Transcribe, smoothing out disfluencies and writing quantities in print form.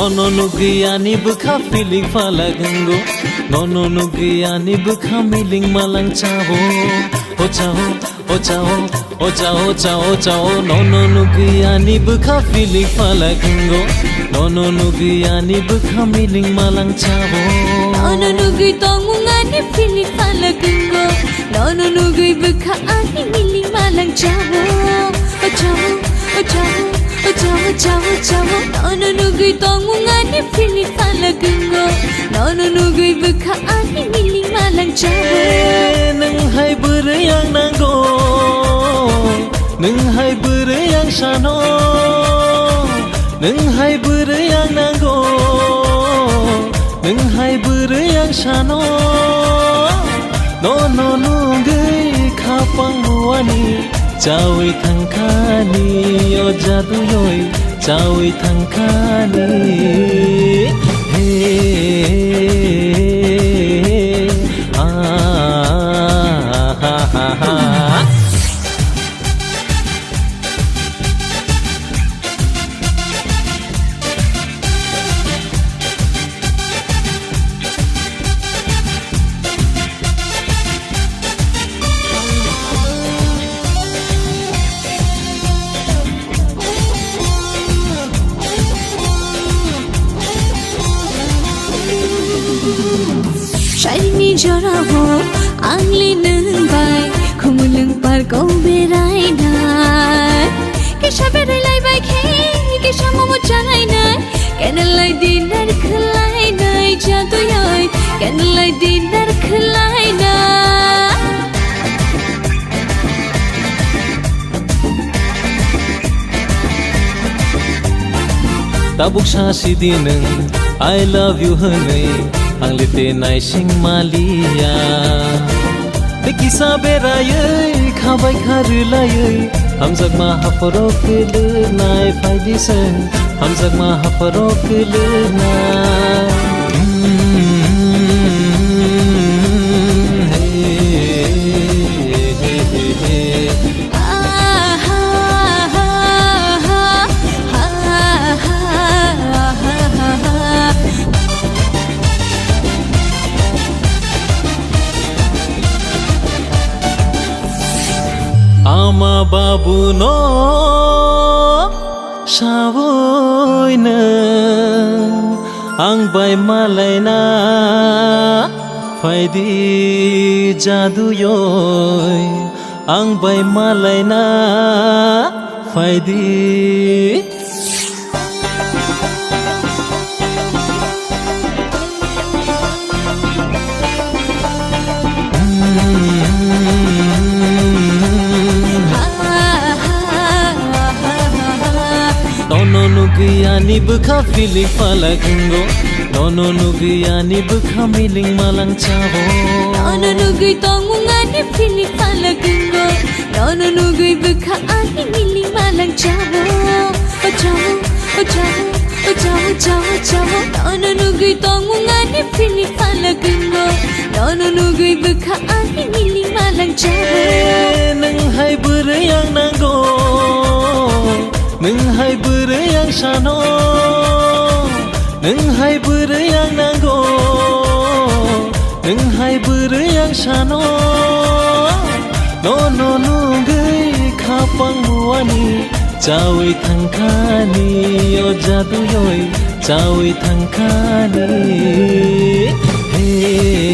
nono nugiani bukha feeling falagango nono nugiani bukha miling malang chavo o chavo o chavo o chavo chavo chavo nono nugiani bukha feeling falagango nono nugiani bukha miling malang chavo nono nugi tongungani feeling falagango nono nugi bukha ani miling malang chavo o chavo o chavo o chavo chavo chavo nono nugi tongungani feeling falagango nono nugi bukha ani miling malang chavo nang hai burayang nango nang hai burayang shano nang hai burayang nango nang hai burayang shano nono nugi khapang wani Cawi thangkani o jadu yoi cawi thangkani hey Sharini jora ho angli nung bai khumulung par ko berai nai kisha berai lai bai khe kisha momo chanai nai kenalai dinar khlai nai jadu yoi kenalai dinar khlai nai tabuk shasi dineng I love you hanai ang lite nai sing malia te kisa berayai khabai kharulayai hamjak ma haporok le nai faidi sang hamjak ma haporok le nai Ama babu no sawoina ang bai malaina faidi jadu yoi ang bai malaina faidi nono nugiani bukha feeling falagango nono nugiani bukha miling malang chavo nono nugi tongungani feeling falagango nono nugi bukha ani miling malang chavo o chavo o chavo o chavo chavo chavo nono nugi tongungani feeling falagango nono nugi bukha ani miling malang chavo nang hai burayang nango nang hai burayang shano nang hai burayang nango nang hai burayang shano nono nugi khapang wani cawi thangkani o jadu yoi cawi thangkani hey